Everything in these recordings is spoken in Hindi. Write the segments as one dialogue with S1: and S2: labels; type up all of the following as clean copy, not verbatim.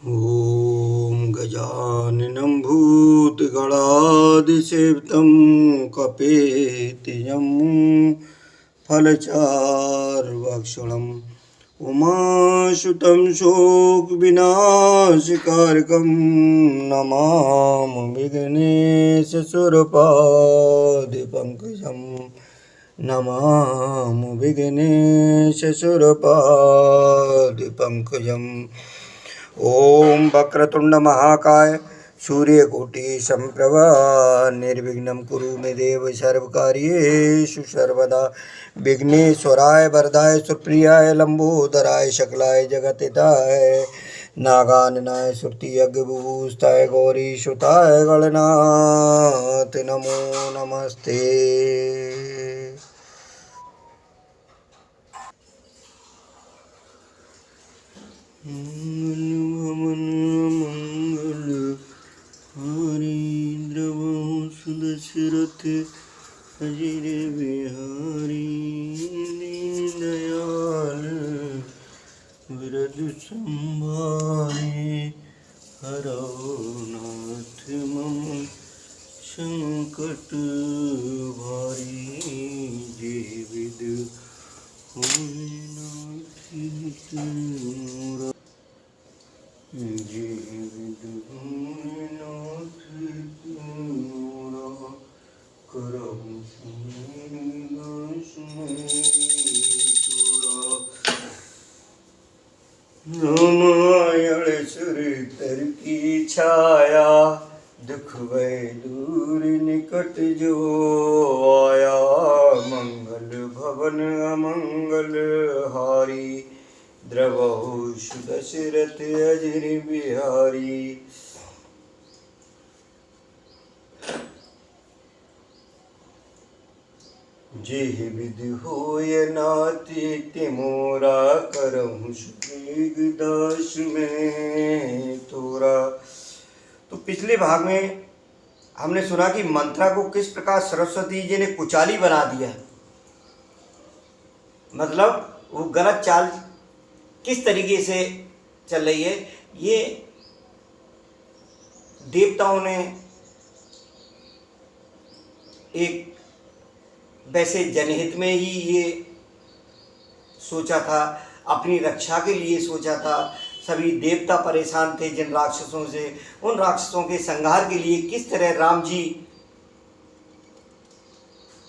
S1: ॐ गजाननं भूतगणाधिसेवितं कपित्थजं फलचारुभक्षणम् उमासुतं शोकविनाशकारकं नमामि विघ्नेशशूरपादिपङ्कजं नमामि विघ्नेशशूरपादिपङ्कजम् ओम वक्रतुंड महाकाय सूर्यकोटि संप्रभा निर्विघ्नं कुरु मे देव सर्वकार्येषु सर्वदा विघ्नेश्वराय वरदाय सुप्रियाय लंबोदराय शकलाय जगत्हिताय नागाननाय श्रुति यज्ञभूषिताय गौरी सुताय गणनाथ नमो नमस्ते। मंगल हरीन्द्र सुदशरथ अजिर बिहारी दीनदयाल विरद संभारे हरो नाथ मम संकट भारी जे विद रामायण सुरतर की छाया दुख भय दूर निकट जो आया मंगल भवन अमंगल हारी द्रवहु सुदशरथ अजिर बिहारी। जेह विधि होय नाति तिमोरा करहु सुग्रीव दास में तोरा। तो पिछले भाग में हमने सुना कि मंत्रा को किस प्रकार सरस्वती जी ने कुचाली बना दिया, मतलब वो गलत चाल किस तरीके से चल रही है। ये देवताओं ने एक वैसे जनहित में ही ये सोचा था, अपनी रक्षा के लिए सोचा था। सभी देवता परेशान थे जिन राक्षसों से, उन राक्षसों के संहार के लिए किस तरह राम जी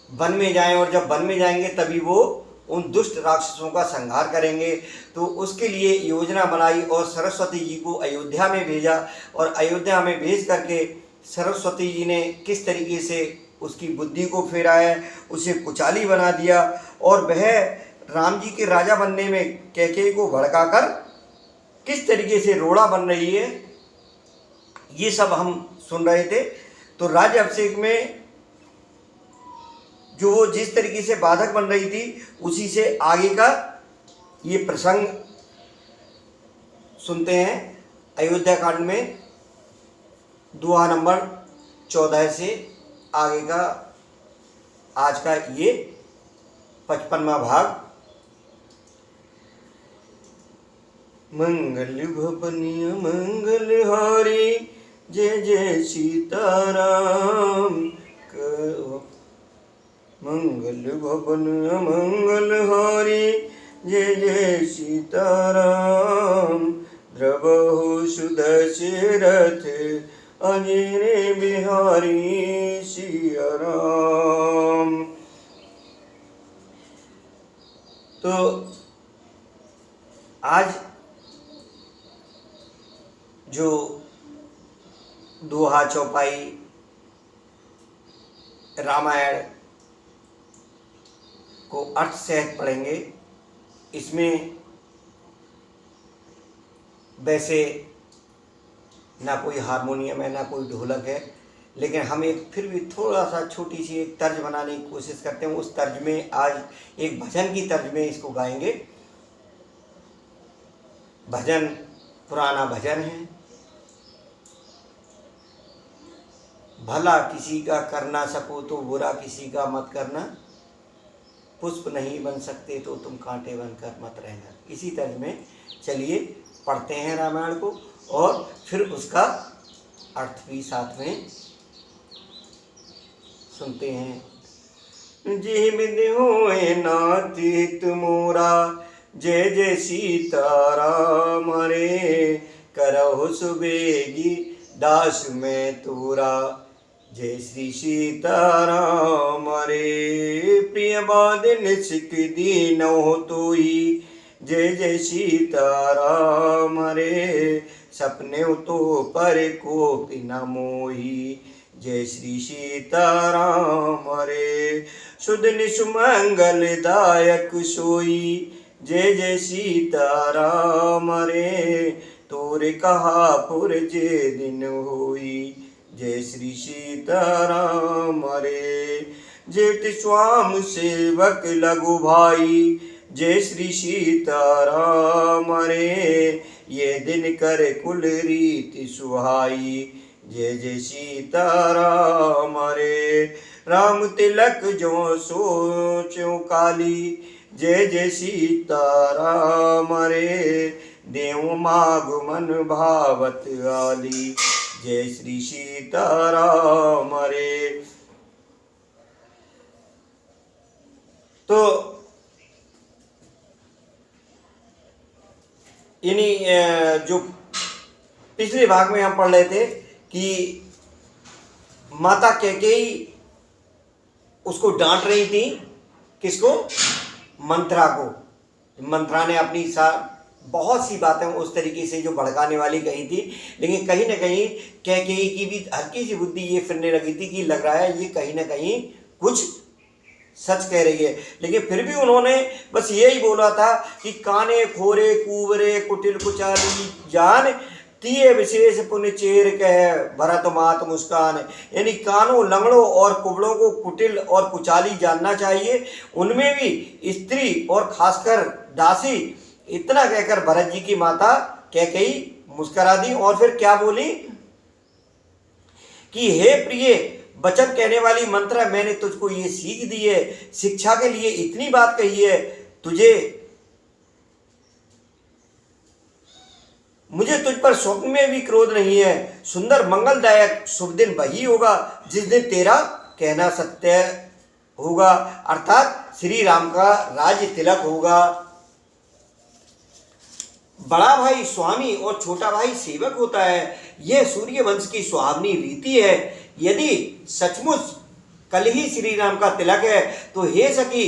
S1: वन में जाएं और जब वन में जाएंगे तभी वो उन दुष्ट राक्षसों का संहार करेंगे। तो उसके लिए योजना बनाई और सरस्वती जी को अयोध्या में भेजा और अयोध्या में भेज करके सरस्वती जी ने किस तरीके से उसकी बुद्धि को फेराया, उसे कुचाली बना दिया और वह राम जी के राजा बनने में कैकेयी को भड़काकर किस तरीके से रोड़ा बन रही है, ये सब हम सुन रहे थे। तो राज्य अभिषेक में जो वो जिस तरीके से बाधक बन रही थी उसी से आगे का ये प्रसंग सुनते हैं। अयोध्या कांड में दोहा नंबर 14 से आगे का आज का ये 55वां भाग। मंगल भवनिय मंगल हारी जय जय सीताराम। मंगल भवन मंगल हारी जय जय सीताराम। द्रवहु सुदशरथ अजिर बिहारी सिया राम। तो आज जो दोहा चौपाई रामायण को अर्थ सहित पढ़ेंगे। इसमें वैसे ना कोई हारमोनियम है ना कोई ढोलक है, लेकिन हम एक फिर भी थोड़ा सा छोटी सी एक तर्ज बनाने की कोशिश करते हैं। उस तर्ज में आज एक भजन की तर्ज में इसको गाएंगे। भजन पुराना भजन है। भला किसी का कर ना सको तो बुरा किसी का मत करना, पुष्प नहीं बन सकते तो तुम कांटे बनकर मत रहना। इसी तर्ज में चलिए पढ़ते हैं रामायण को और फिर उसका अर्थ भी साथ में सुनते हैं। जी बिद होए नाती तुमोरा, जय जय सीताराम रे, करहु सुबेगी दास में तोरा, जय श्री सीताराम रे। प्रिय बादिन सिख दीनो तोई, जय जय सीताराम रे, सपने तो पर को न मोही, जय श्री सीताराम रे। शुद्ध निसुमंगल दायक सोई, जय जय सीताराम रे, तोरे कहा पुरजे दिन होई, जय श्री सीताराम रे। जेठ स्वाम सेवक लघु भाई, जय श्री सीताराम रे, ये दिन कर कुल रीति सुहाई, जय जय सीताराम रे। राम तिलक जो सोचो काली, जय जय सीताराम रे, देव माग मन भावत आली, जय श्री सीताराम रे। तो इन्हीं जो पिछले भाग में हम पढ़ रहे थे कि माता कैकेयी उसको डांट रही थी, किसको? मंत्रा को। मंत्रा ने अपनी बहुत सी बातें उस तरीके से जो भड़काने वाली कही थी, लेकिन कहीं ना कहीं कैकेयी की भी हल्की सी बुद्धि ये फिरने लगी थी कि लग रहा है ये कहीं ना कहीं कुछ सच कह रही है। लेकिन फिर भी उन्होंने बस यही बोला था कि काने खोरे कूवरे कुटिल कुचाली जान, तिये विशेष पुण्य चेर कह भरत मात मुस्कान। यानी कानों लंगड़ों और कुबड़ों को कुटिल और कुचाली जानना चाहिए, उनमें भी स्त्री और खासकर दासी। इतना कहकर भरत जी की माता कैकेयी मुस्करा दी और फिर क्या बोली कि हे प्रिय वचन कहने वाली मंत्रा, मैंने तुझको ये सीख दी है, शिक्षा के लिए इतनी बात कही है, मुझे तुझ पर स्वप्न में भी क्रोध नहीं है। सुंदर मंगलदायक शुभ दिन वही होगा जिस दिन तेरा कहना सत्य होगा, अर्थात श्री राम का राज्य तिलक होगा। बड़ा भाई स्वामी और छोटा भाई सेवक होता है, यह सूर्य वंश की सुहावनी रीति है। यदि सचमुच कल ही श्री राम का तिलक है तो हे सखी,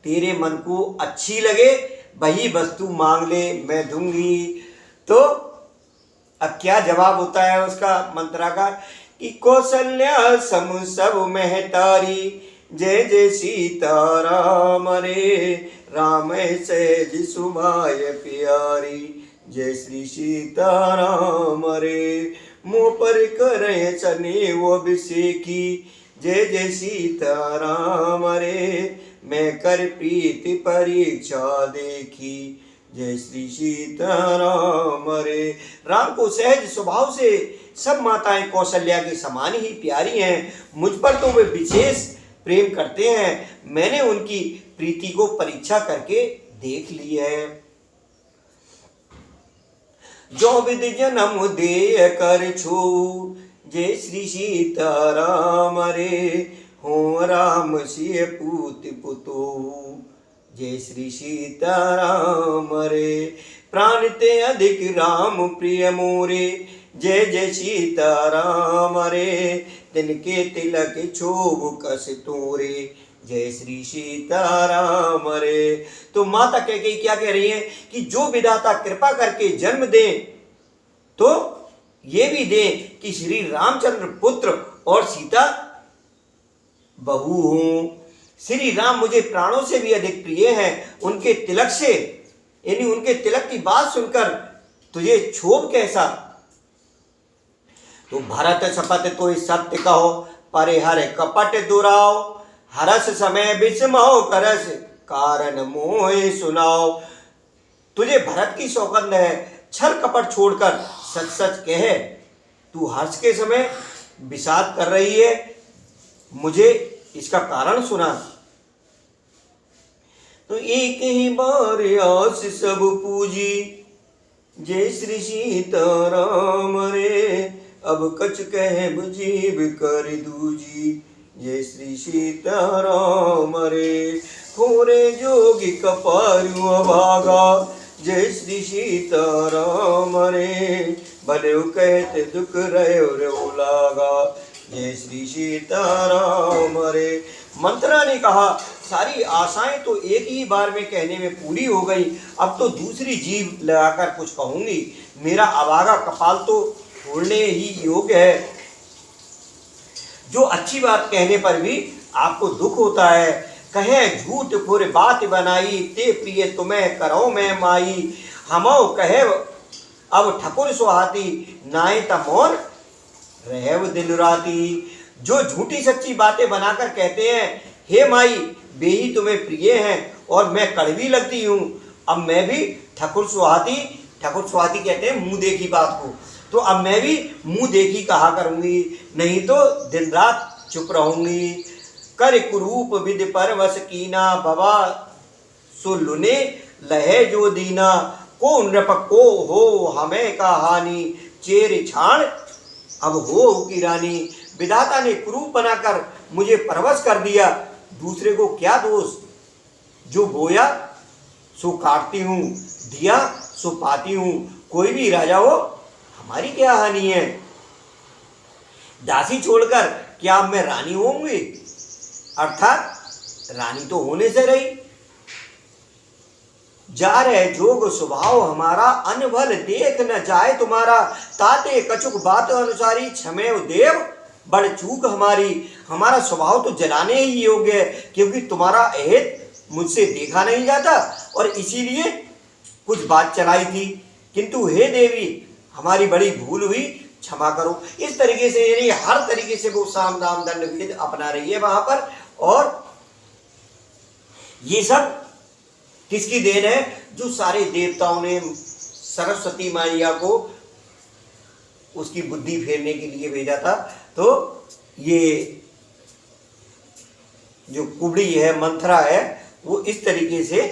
S1: तेरे मन को अच्छी लगे वही वस्तु मांग ले, मैं दूंगी। तो अब क्या जवाब होता है उसका मंत्रा का कि कौशल्या सम सब महतारी, जय जय सीताराम रे, राम सहज सुमाय प्यारी, जय श्री सीताराम रे। मुँह पर करे चने वो अभिषेकी, जय जय सीताराम रे, मैं कर प्रीति परीक्षा देखी, जय श्री सीताराम रे। राम को सहज स्वभाव से सब माताएं कौशल्या के समान ही प्यारी हैं, मुझ पर तो वे विशेष प्रेम करते हैं। मैंने उनकी प्रीति को परीक्षा करके देख ली है। जो विद जन्म दे कर छू, जय श्री सीताराम रे, हो राम सिय पूत पुतो, जय श्री सीताराम रे। प्राण ते अधिक राम प्रिय मोरे, जय जय सीताराम रे, तिनके तिलक छोब कस तोरे, जय श्री सीताराम रे। तो माता कैकेयी क्या कह रही है कि जो विधाता कृपा करके जन्म दे तो ये भी दे कि श्री रामचंद्र पुत्र और सीता बहू हूं। श्री राम मुझे प्राणों से भी अधिक प्रिय हैं, उनके तिलक से यानी उनके तिलक की बात सुनकर तुझे क्षोभ कैसा। तो भरत शपथ तो सत्य कहो, परे हर कपट दुराओ, हरस समय विस्मो करस, कारण मोह सुनाओ। तुझे भरत की सौगंध है, छल कपट छोड़कर सच सच कह, तू हर्ष के समय विषाद कर रही है, मुझे इसका कारण सुना। तो एक ही बार आस सब पूजी, जय श्री सीताराम रे, अब कछ कह बुझीब कर दूजी। जय श्री सीताराम रे, खोरे जोगी कपारु अभागा। जय श्री सीताराम रे, भले कहते दुख रहो रे लागा। जय श्री सीताराम रे। मंत्रा ने कहा, सारी आशाएं तो एक ही बार में कहने में पूरी हो गई, अब तो दूसरी जीभ लगाकर कुछ कहूंगी। मेरा अभागा कपाल तो छोड़ने ही योग्य है। जो अच्छी बात कहने पर भी आपको दुख होता है। कहे झूठ फुर बात बनाई, ते प्रिय तुम्हें करो मैं माई। हमो कहे अब ठकुर सुहाती, नाय तमोर रहव दिन राती। जो झूठी सच्ची बातें बनाकर कहते हैं, हे माई वे ही तुम्हें प्रिय हैं और मैं कड़वी लगती हूँ। अब मैं भी ठकुर सुहाती कहते हैं मुंह देखी बात को, तो अब मैं भी मुंह देखी कहा करूंगी, नहीं तो दिन रात चुप रहूंगी। कर कुरूप विधि पर वस कीना, बाबा सुलुने लहे जो दीना। को नृप को हो हमें का हानि, चेर छाण अब हो की रानी। विधाता ने कुरूप बनाकर मुझे परवश कर दिया, दूसरे को क्या दोष। जो बोया सो काटती हूँ, दिया सो पाती हूँ। कोई भी राजा हो हमारी क्या हानि है। दासी छोड़कर क्या अब मैं रानी होंगी, अर्थात रानी तो होने से रही। जा रहे जोग स्वभाव हमारा, अनभल देख न जाए तुम्हारा। ताते कछुक बात अनुसारी, क्षमेव देव बड़ चूक हमारी। हमारा स्वभाव तो जलाने ही योग्य है, क्योंकि तुम्हारा अहित मुझसे देखा नहीं जाता और इसीलिए कुछ बात चलाई थी। किंतु हे देवी हमारी बड़ी भूल हुई, क्षमा करो। इस तरीके से यानी हर तरीके से वो साम दाम दंड भेद अपना रही है वहां पर। और ये सब किसकी देन है, जो सारे देवताओं ने सरस्वती मैया को उसकी बुद्धि फेरने के लिए भेजा था। तो ये जो कुबड़ी है, मंथरा है, वो इस तरीके से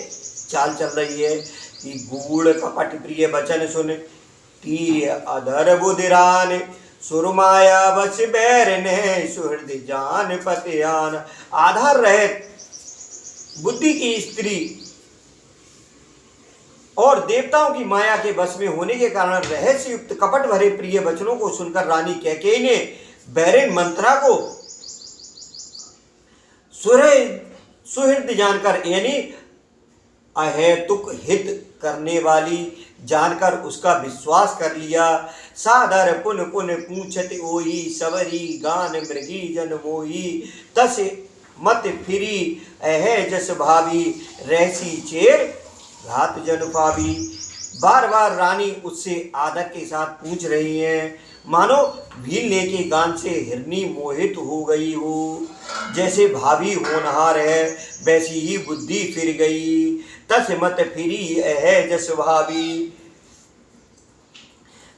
S1: चाल चल रही है कि गूढ़ कपट प्रिय वचन सुन, तीर अधर बुधिरान। सुरमाया बच बैरने, सुहृद जान पतियान। आधार रहित बुद्धि की स्त्री और देवताओं की माया के बस में होने के कारण रहस्य युक्त कपट भरे प्रिय वचनों को सुनकर रानी कैकेयी ने बैरिन मंत्रा को सुहृद जानकर यानी अहेतुक हित करने वाली जानकर उसका विश्वास कर लिया। सादर पुन पुन पूछत ओई, सबरी गान मृगी जन मोही। तस मत फिरी अहे जस भावी, रहसी चेर घात जन पावी। बार बार रानी उससे आदर के साथ पूछ रही है, मानो भीलने के गान से हिरनी मोहित हो गई हो। जैसे भाभी होनहार है वैसी ही बुद्धि फिर गई। तस मत फिरी है जस भाभी।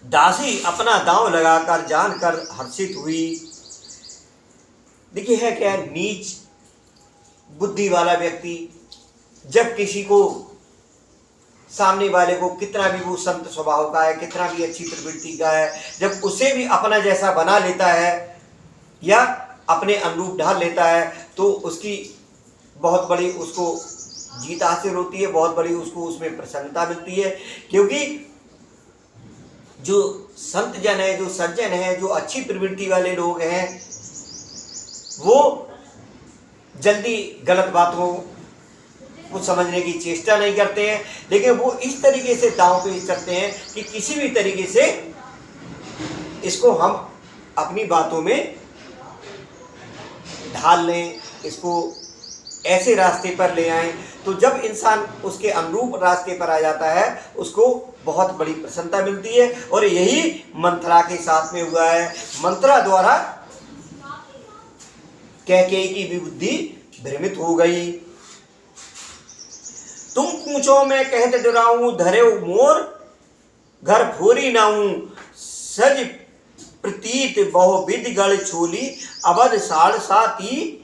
S1: दासी अपना दांव लगाकर जानकर हर्षित हुई। देखिए है क्या, नीच बुद्धि वाला व्यक्ति जब किसी को सामने वाले को कितना भी वो संत स्वभाव का है, कितना भी अच्छी प्रवृत्ति का है, जब उसे भी अपना जैसा बना लेता है या अपने अनुरूप ढाल लेता है तो उसकी बहुत बड़ी उसको जीत हासिल होती है, बहुत बड़ी उसको उसमें प्रसन्नता मिलती है। क्योंकि जो संत जन है, जो सज्जन है, जो अच्छी प्रवृत्ति वाले लोग हैं, वो जल्दी गलत बातों को समझने की चेष्टा नहीं करते हैं, लेकिन वो इस तरीके से दांव पेच करते हैं कि किसी भी तरीके से इसको हम अपनी बातों में ढाल लें, इसको ऐसे रास्ते पर ले आएं। तो जब इंसान उसके अनुरूप रास्ते पर आ जाता है उसको बहुत बड़ी प्रसन्नता मिलती है। और यही मंत्रा के साथ में हुआ है। मंत्रा द्वारा कैकेयी की भी बुद्धि भ्रमित हो गई। तुम पूछो मैं कहते डराऊं, धरे मोर घर फोरी नाऊं। सज प्रतीत बहुविध गढ़ छोली, अवध साढ़ साती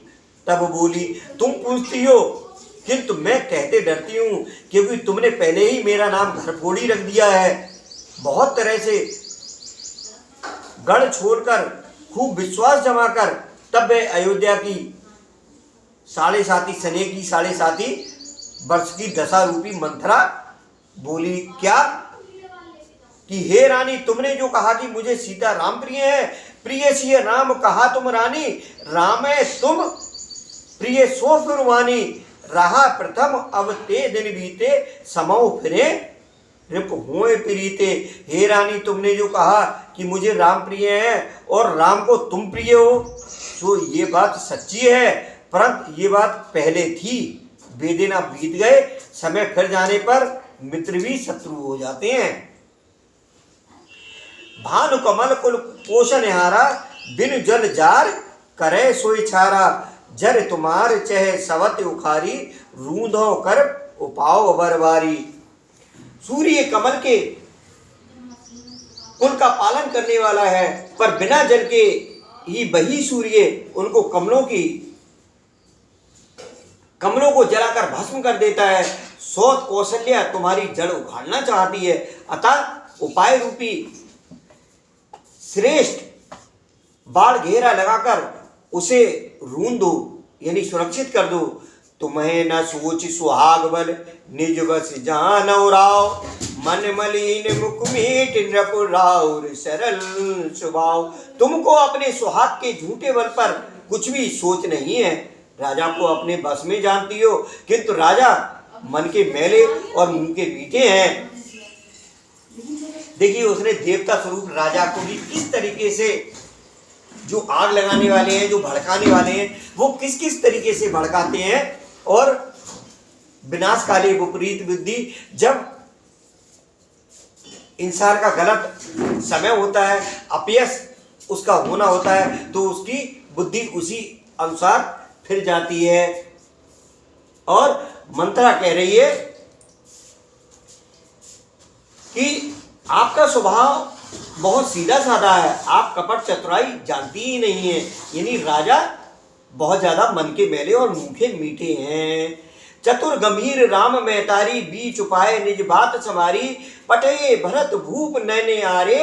S1: तब बोली। तुम पूछती हो किंतु मैं कहते डरती हूँ, क्योंकि तुमने पहले ही मेरा नाम घरफोड़ी रख दिया है। बहुत तरह से गढ़ छोड़कर खूब विश्वास जमाकर तब वह अयोध्या की 7.5 सने की 7.5 वर्ष की दशा रूपी मंथरा बोली क्या कि हे रानी, तुमने जो कहा कि मुझे सीता राम प्रिय है, प्रिय सिय राम कहा तुम रानी, रामे तुम प्रिय सो फिर वानी, रहा प्रथम अब ते दिन बीते, समौ फिरे रिप हुए प्रीते। हे रानी, तुमने जो कहा कि मुझे राम प्रिय है और राम को तुम प्रिय हो, तो ये बात सच्ची है, परंतु ये बात पहले थी। वे दिन अब बीत गए, समय फिर जाने पर मित्र भी शत्रु हो जाते हैं। भानु कमल कुल पोषण हारा, बिन जल जार करे सोई छारा, जर तुम्हार चह सवत उखारी, रूंधो कर उपाओ बरबारी। सूर्य कमल के कुल का पालन करने वाला है, पर बिना जल के ही वही सूर्य उनको कमलों को जलाकर भस्म कर देता है। सौत कौशल्या तुम्हारी जड़ उखाड़ना चाहती है, अतः उपाय रूपी श्रेष्ठ बाढ़ घेरा लगाकर उसे रूंध दो, यानी सुरक्षित कर दो। तुम्हें न सोच सुहाग बल, निज बस जानौ राव, मन मलिन मुख मीठ नृप राउर सरल स्वभाव। तुमको अपने सुहाग के झूठे बल पर कुछ भी सोच नहीं है, राजा को अपने बस में जानती हो, किंतु राजा मन के मैले और मुंह के मीठे हैं। देखिए, उसने देवता स्वरूप राजा को भी किस तरीके से, जो आग लगाने वाले हैं, जो भड़काने वाले हैं, वो किस किस तरीके से भड़काते हैं। और विनाशकाली विपरीत बुद्धि, जब इंसान का गलत समय होता है, अपयश उसका होना होता है, तो उसकी बुद्धि उसी अनुसार फिर जाती है। और मंत्रा कह रही है कि आपका स्वभाव बहुत सीधा साधा है, आप कपट चतुराई जानती ही नहीं है। यानी राजा बहुत ज्यादा मन के मैले और मुंह के मीठे हैं। चतुर गंभीर राम महतारी, बीच उपाय निज बात समारी, पटे भरत भूप नैने आरे,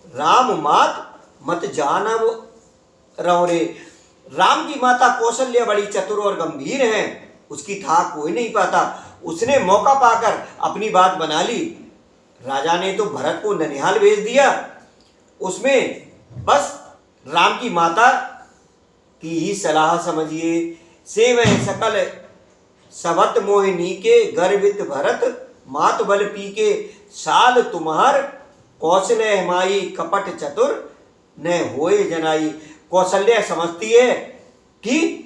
S1: राम मात मत जानव रौरे। राम की माता कौशल्या बड़ी चतुर और गंभीर है, उसकी था कोई नहीं पाता। उसने मौका पाकर अपनी बात बना ली। राजा ने तो भरत को ननिहाल भेज दिया, उसमें बस राम की माता की ही सलाह समझिए। से वह सकल सवत मोहिनी के, गर्वित भरत मात बल पी के, साल तुम्हार कौशल्य हमाई, कपट चतुर न होए जनाई। कौशल्या समझती है कि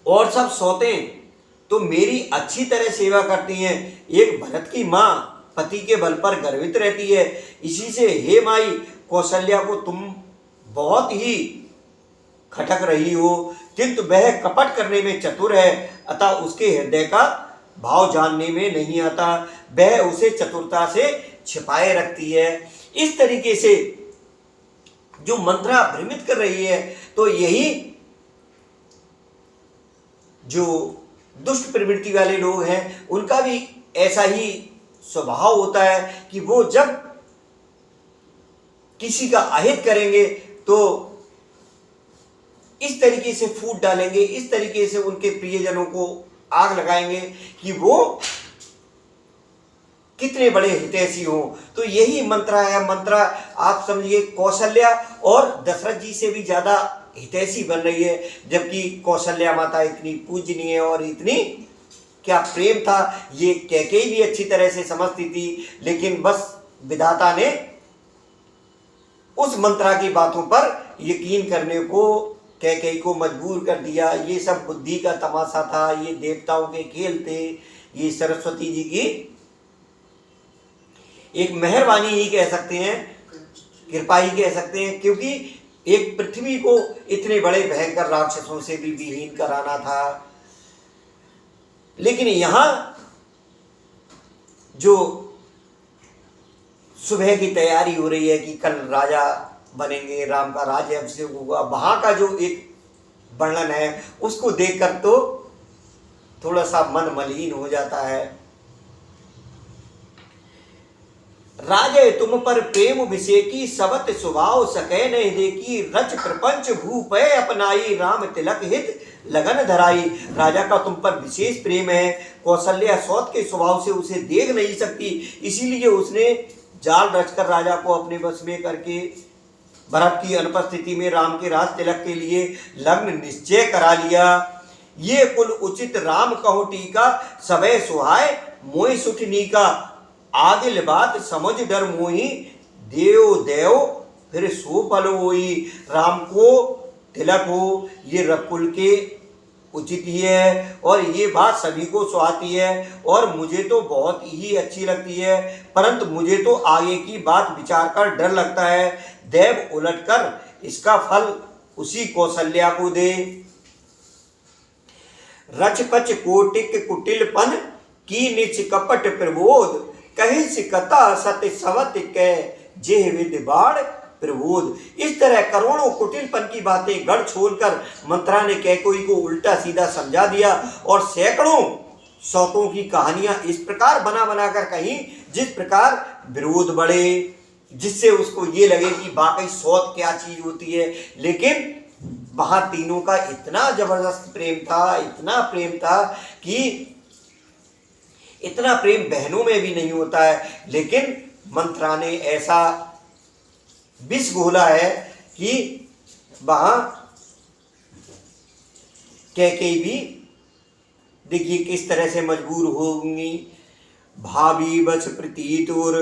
S1: और सब सौतें तो मेरी अच्छी तरह सेवा करती हैं, एक भरत की माँ पति के बल पर गर्वित रहती है, इसी से हे माई कौशल्या को तुम बहुत ही खटक रही हो, किंतु वह कपट करने में चतुर है, अतः उसके हृदय का भाव जानने में नहीं आता, वह उसे चतुरता से छिपाए रखती है। इस तरीके से जो मंत्रा भ्रमित कर रही है, तो यही जो दुष्ट प्रवृत्ति वाले लोग हैं, उनका भी ऐसा ही स्वभाव होता है कि वो जब किसी का अहित करेंगे तो इस तरीके से फूट डालेंगे, इस तरीके से उनके प्रियजनों को आग लगाएंगे कि वो कितने बड़े हितैषी हो। तो यही मंत्रा है। मंत्रा आप समझिए कौशल्या और दशरथ जी से भी ज्यादा हितैषी बन रही है, जबकि कौशल्या माता इतनी पूजनीय और इतनी क्या प्रेम था, ये कैकेयी भी अच्छी तरह से समझती थी, लेकिन बस विधाता ने उस मंत्रा की बातों पर यकीन करने को कैकेयी को मजबूर कर दिया। ये सब बुद्धि का तमाशा था, ये देवताओं के खेल थे, ये सरस्वती जी की एक मेहरबानी ही कह सकते हैं, कृपा ही कह सकते हैं, क्योंकि एक पृथ्वी को इतने बड़े भयंकर राक्षसों से भी विहीन कराना था। लेकिन यहां जो सुबह की तैयारी हो रही है कि कल राजा बनेंगे, राम का राज्य अभिषेक होगा, वहां का जो एक वर्णन है उसको देखकर तो थोड़ा सा मन मलिन हो जाता है। राजे तुम पर प्रेम विषेकी सबत स्वभाव सकै नहीं देखी रच प्रपंच भूपय अपनाई राम तिलक हित लगन धराई। राजा का तुम पर विशेष प्रेम है, कौशल्या सौत के स्वभाव से उसे देख नहीं सकती, इसीलिए उसने जाल रचकर राजा को अपने वश में करके भरत की अनुपस्थिति में राम के राज तिलक के लिए लग्न निश्चय करा लिया। ये कुल उचित राम कहो टीका सबे सुहाय मोहि सुख नीका। आदिल बात समझ डर मोही देव देव फिर सो पल होई। राम को तिलक हो ये रकुल के उचित ही है और ये बात सभी को सुहाती है और मुझे तो बहुत ही अच्छी लगती है, परंतु मुझे तो आगे की बात विचार कर डर लगता है। देव उलटकर इसका फल उसी कौशल्या को दे। रचपच कोटिक कुटिलपन की निच कपट प्रबोध कहीं सिकता सत्य सवत के जेह विद बाण प्रबोध। इस तरह करोड़ों कुटिलपन की बातें गढ़ छोड़कर मंत्रा ने कैकेयी को उल्टा सीधा समझा दिया और सैकड़ों सौतों की कहानियां इस प्रकार बना बनाकर कहीं जिस प्रकार विरोध बढ़े, जिससे उसको ये लगे कि वाकई सौत क्या चीज होती है। लेकिन वहां तीनों का इतना जबरदस्त प्रेम था, इतना प्रेम था कि इतना प्रेम बहनों में भी नहीं होता है, लेकिन मंत्रा ने ऐसा विष घोला है कि वहां कैकेयी भी देखिए किस तरह से मजबूर होंगी। भाभी बच प्रतीतुर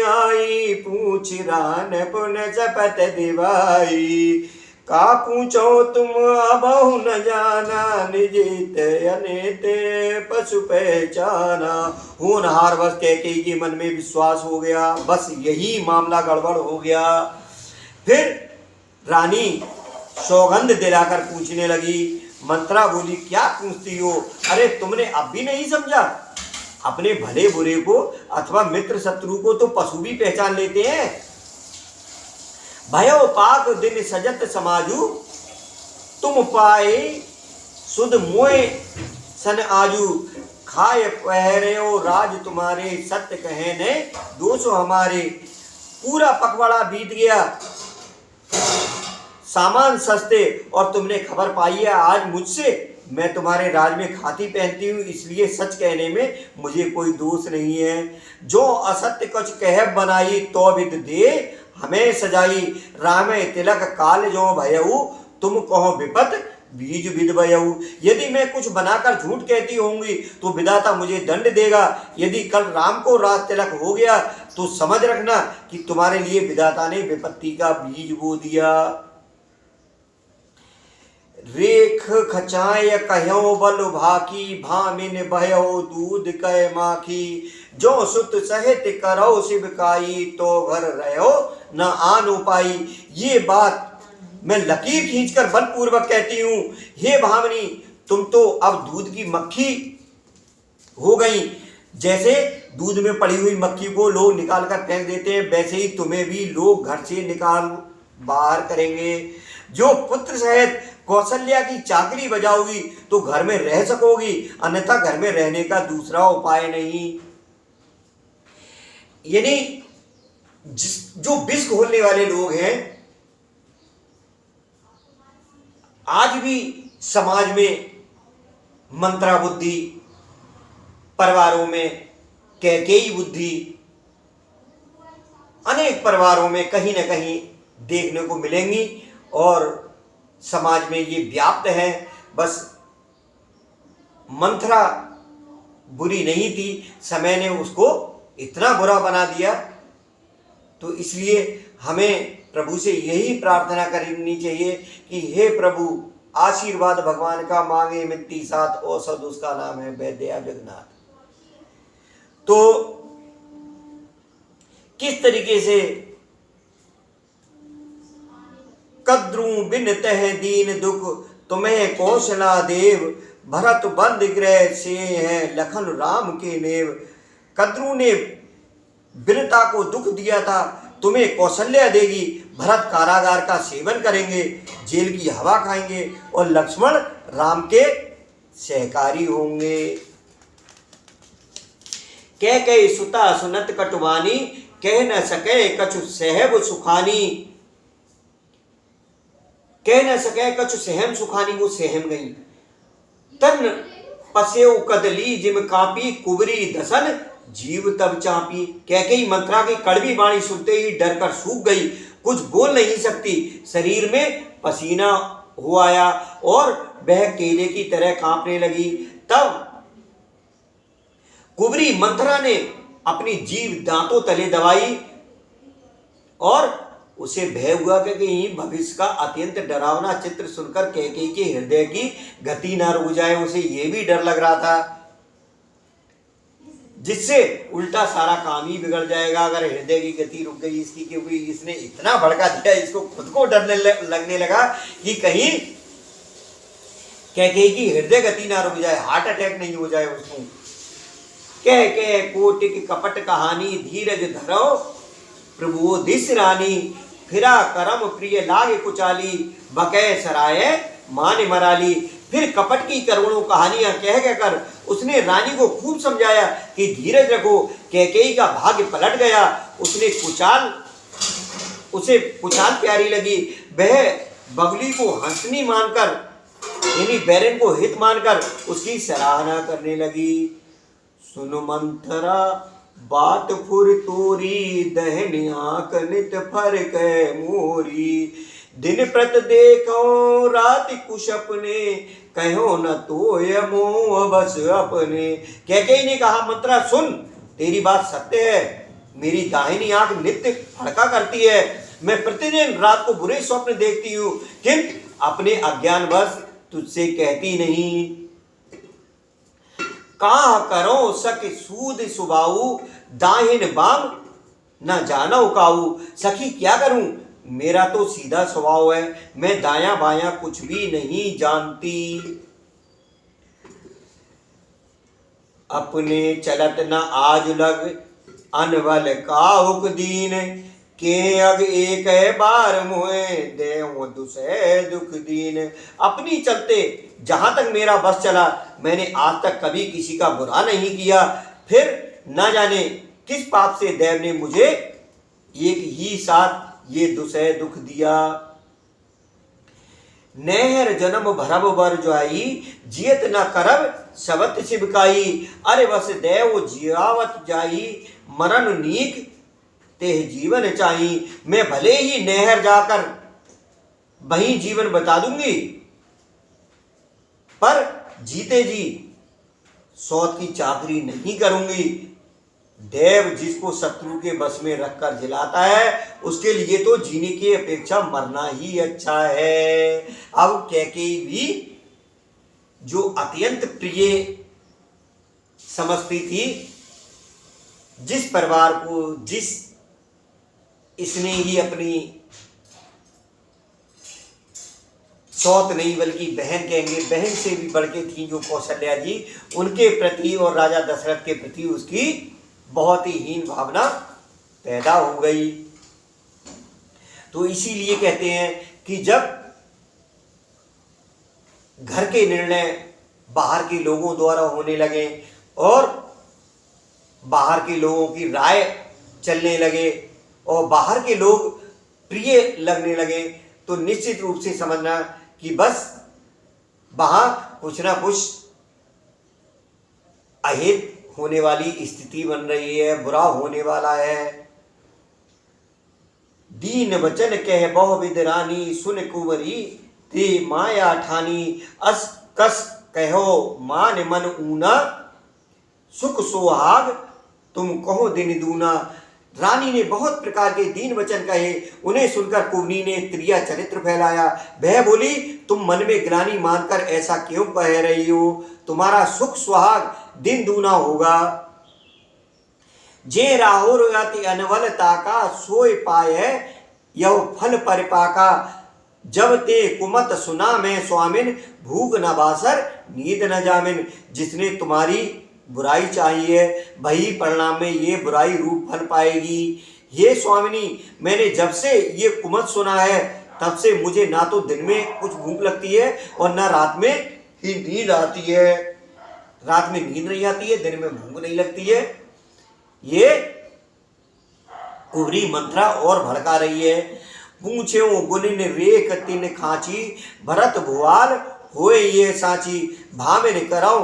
S1: आई पूछ रान पुन जपत दिवाई। का पूछो तुम अबहु न जाना निजित अनित पशु पहचाना। होनहार बस कैकेयी के मन में विश्वास हो गया, बस यही मामला गड़बड़ हो गया। फिर रानी सौगंध दिलाकर पूछने लगी। मंत्रा बोली क्या पूछती हो? अरे तुमने अब भी नहीं समझा? अपने भले बुरे को अथवा मित्र शत्रु को तो पशु भी पहचान लेते हैं। भयो पाक दिन सजत समाजू तुम पाए सुध मोए सन आजू। खाए पहरेओ राज तुम्हारे सत्य कहे ने दोषो हमारे। पूरा पखवाड़ा बीत गया, सामान सस्ते और तुमने खबर पाई है आज मुझसे। मैं तुम्हारे राज में खाती पहनती हूँ, इसलिए सच कहने में मुझे कोई दोष नहीं है। जो असत्य कुछ कह बनाई तो विद दे हमें सजाई। राम तिलक काल जो भयऊ तुम कहो विपत बीज विद भयऊ। यदि मैं कुछ बनाकर झूठ कहती होंगी तो विधाता मुझे दंड देगा। यदि कल राम को राज तिलक हो गया तो समझ रखना कि तुम्हारे लिए विधाता ने विपत्ति का बीज बो दिया। रेख खचाय कहो बल भाकी भामिन भयो दूध कह माखी। जो सुत सहित करो शिवकाई तो घर रहो न आन उपाई। ये बात मैं लकीर खींचकर बलपूर्वक कहती हूँ। हे भामिनी, तुम तो अब दूध की मक्खी हो गई। जैसे दूध में पड़ी हुई मक्खी को लोग निकाल कर फेंक देते हैं, वैसे ही तुम्हें भी लोग घर से निकाल बाहर करेंगे। जो पुत्र सहित कौशल्या की चाकरी बजाओगी तो घर में रह सकोगी, अन्यथा घर में रहने का दूसरा उपाय नहीं। यानी जो विष घोलने वाले लोग हैं आज भी समाज में मंत्रा बुद्धि, परिवारों में कैकेयी बुद्धि, अनेक परिवारों में कहीं न कहीं देखने को मिलेंगी और समाज में ये व्याप्त है। बस मंत्रा बुरी नहीं थी, समय ने उसको इतना बुरा बना दिया। तो इसलिए हमें प्रभु से यही प्रार्थना करनी चाहिए कि हे प्रभु आशीर्वाद भगवान का मांगे मिट्टी साथ, औषध उसका नाम है वैद्या जगन्नाथ। तो किस तरीके से कद्रू बिन तह दीन दुख तुम्हें कौशला देव। भरत बंद ग्रह से है लखन राम के नेव। कद्रू ने बिनता को दुख दिया था, तुम्हें कौशल्या देगी। भरत कारागार का सेवन करेंगे, जेल की हवा खाएंगे और लक्ष्मण राम के सहकारी होंगे। कह सुता सुनत कटवानी, कह न सके कछु सहब सुखानी। कह न सके कछु सहम सुखानी, वो सहम गई। तन पसेव कदली जिम कापी, कुबरी दसन जीव तब चापी। कैकेयी मंत्रा की कड़वी वाणी सुनते ही डर कर सूख गई, कुछ बोल नहीं सकती। शरीर में पसीना हो आया और वह केले की तरह कांपने लगी। तब कुबरी मंत्रा ने अपनी जीभ दांतों तले दबाई और उसे भय हुआ कि कहीं भविष्य का अत्यंत डरावना चित्र सुनकर कैकेयी के हृदय की गति न रुक जाए। उसे यह भी डर लग रहा था जिससे उल्टा सारा काम ही बिगड़ जाएगा अगर हृदय की गति रुक गई इसकी, क्योंकि इसने इतना भड़का दिया, इसको खुद को डरने लगने लगा कि कहीं कैकेयी की हृदय गति ना रुक जाए, हार्ट अटैक नहीं हो जाए उसको। कह कोटिक कपट कहानी, धीरज धरो प्रभु दिस रानी। फिरा करम प्रिय लागे कुचाली, बकै सराय मान मराली। फिर कपट की करोड़ों कहानियां कह कर उसने रानी को खूब समझाया कि धीरज रखो। कैकेयी का भाग्य पलट गया। उसे कुचाल प्यारी लगी। वह बगली को हंसनी मानकर, यानी बैरन को हित मानकर उसकी सराहना करने लगी। सुन मंथरा बात फुर तोरी, दहन आंख नित फरक मोरी। दिन प्रत देखो रात कुश अपने, कहो न तो ये मोह बस अपने। कैकेयी ने कहा, मंत्रा सुन, तेरी बात सत्य है। मेरी दाहिनी आंख नित्य फड़का करती है। मैं प्रतिदिन रात को बुरे स्वप्न देखती हूँ, किंतु अपने अज्ञानवश तुझसे कहती नहीं। कहा करो सक सूद सुबाऊ, दाहिन बाम न जानो काऊ। सखी क्या करूं, मेरा तो सीधा स्वभाव है, मैं दायां बायां कुछ भी नहीं जानती। अपने चलत न आज लग, अनबल काहुक दीन। के अग एक बार मुहे, देव दुसै दुख दीन। अपनी चलते जहां तक मेरा बस चला, मैंने आज तक कभी किसी का बुरा नहीं किया। फिर न जाने किस पाप से देव ने मुझे एक ही साथ ये दुसै दुख दिया। नहर जन्म भरब बर जाई, जियत न करब सबत शिवकाई। अरे बस देव जियावत जाई, मरण नीक तेह जीवन चाही। मैं भले ही नहर जाकर वहीं जीवन बता दूंगी, पर जीते जी सौत की चाकरी नहीं करूंगी। देव जिसको शत्रु के बस में रखकर जिलाता है, उसके लिए तो जीने की अपेक्षा मरना ही अच्छा है। अब कैकेयी भी जो अत्यंत प्रिय समझती थी, जिस परिवार को, जिस इसने ही अपनी सौत नहीं बल्कि बहन कहेंगे, बहन से भी बढ़ के थी जो कौशल्या जी, उनके प्रति और राजा दशरथ के प्रति उसकी बहुत ही हीन भावना पैदा हो गई। तो इसीलिए कहते हैं कि जब घर के निर्णय बाहर के लोगों द्वारा होने लगे और बाहर के लोगों की राय चलने लगे और बाहर के लोग प्रिय लगने लगे, तो निश्चित रूप से समझना कि बस वहां कुछ ना कुछ अहित होने वाली स्थिति बन रही है, बुरा होने वाला है। दीन वचन कह बहु विद रानी, सुन कुंवरी ते माया ठानी। अस कस कहो मान मन ऊना, सुख सोहाग तुम कहो दिन दूना। रानी ने बहुत प्रकार के दीन वचन कहे। उन्हें सुनकर कुंवरी ने त्रिया चरित्र फैलाया। वह बोली, तुम मन में ग्लानि मानकर ऐसा क्यों कह रही हो? तुम्हारा सुख सुहाग दिन दूना होगा। जे राहुर अति अनवल ताका, सोय पाए यह फल परिपाका। जब ते कुमत सुना मैं स्वामिन, भूख न बासर नींद न जामिन। जिसने तुम्हारी बुराई चाहिए वही परिणाम में ये बुराई रूप फल पाएगी। ये स्वामिनी, मैंने जब से ये कुमत सुना है तब से मुझे ना तो दिन में कुछ भूख लगती है और ना रात में ही नींद आती है। रात में नींद नहीं आती है, दिन में भूख नहीं लगती है। ये कुबरी मंत्रा और भड़का रही है। पूछे गुलिन रेख तिन खाची, भरत भुआल होए ये साची, भामिन करौ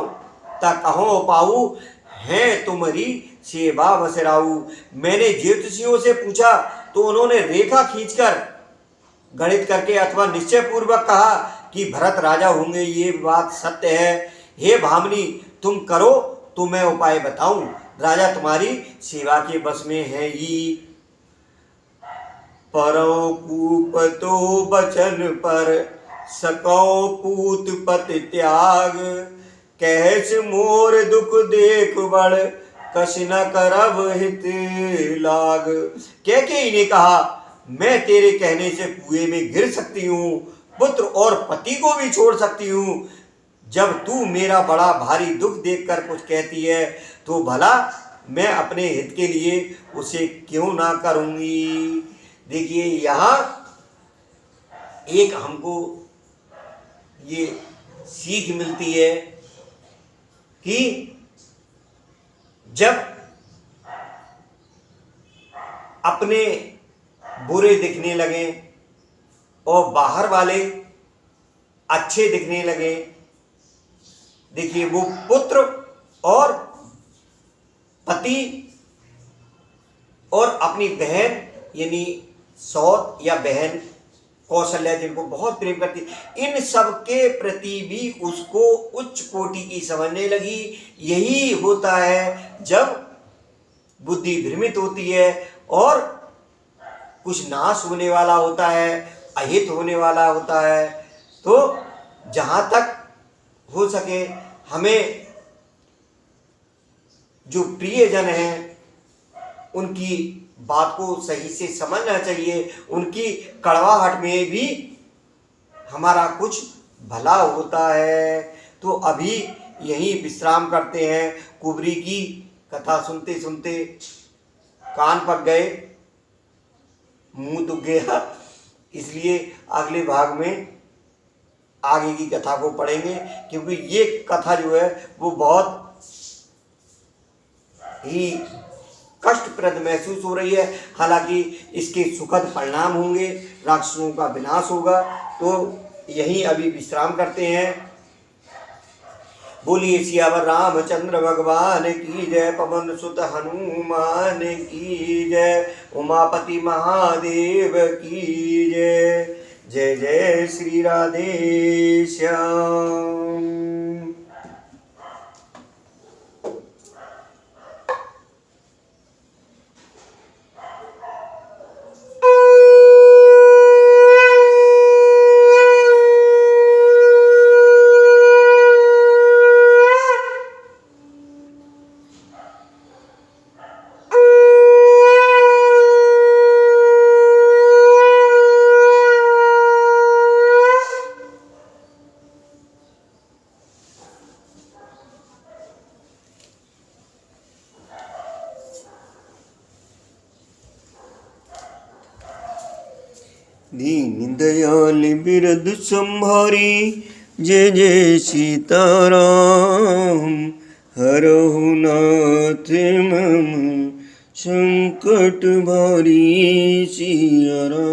S1: ता कहो पाऊ, हैं तुम्हारी सेवा बसराऊ। मैंने ज्योतिषियों से पूछा तो उन्होंने रेखा खींचकर गणित करके अथवा निश्चय पूर्वक कहा कि भरत राजा होंगे। ये बात सत्य है। हे भामिनी, तुम करो तो मैं उपाय बताऊं। राजा तुम्हारी सेवा के बस में है ही। परो कूप तो बचन पर, सकौ पूत पत त्याग, कहस मोर दुख देख बड़, कछ न करब हित लाग। कैकेयी ने कहा, मैं तेरे कहने से कुएं में गिर सकती हूँ, पुत्र और पति को भी छोड़ सकती हूँ। जब तू मेरा बड़ा भारी दुख देखकर कुछ कहती है तो भला मैं अपने हित के लिए उसे क्यों ना करूँगी। देखिए, यहाँ एक हमको ये सीख मिलती है कि जब अपने बुरे दिखने लगे और बाहर वाले अच्छे दिखने लगे, देखिए वो पुत्र और पति और अपनी बहन यानी सौत या बहन कौशल्या जिनको बहुत प्रेम करती, इन सब के प्रति भी उसको उच्च कोटि की समझने लगी। यही होता है जब बुद्धि भ्रमित होती है और कुछ नाश होने वाला होता है, अहित होने वाला होता है। तो जहाँ तक हो सके हमें जो प्रियजन हैं उनकी बात को सही से समझना चाहिए। उनकी कड़वाहट में भी हमारा कुछ भला होता है। तो अभी यहीं विश्राम करते हैं। कुबरी की कथा सुनते सुनते कान पक गए, मुंह दुख गया, इसलिए अगले भाग में आगे की कथा को पढ़ेंगे, क्योंकि ये कथा जो है वो बहुत ही कष्टप्रद महसूस हो रही है। हालांकि इसके सुखद परिणाम होंगे, राक्षसों का विनाश होगा। तो यहीं अभी विश्राम करते हैं। बोलिए सियावर रामचंद्र भगवान की जय, पवन सुत हनुमान की जय, उमापति महादेव की जय। जय जय श्री राधे श्याम। दीन दयाल बिरद संभारी, जय जय सीताराम। हरहु नाथ मम संकट भारी, सिया राम।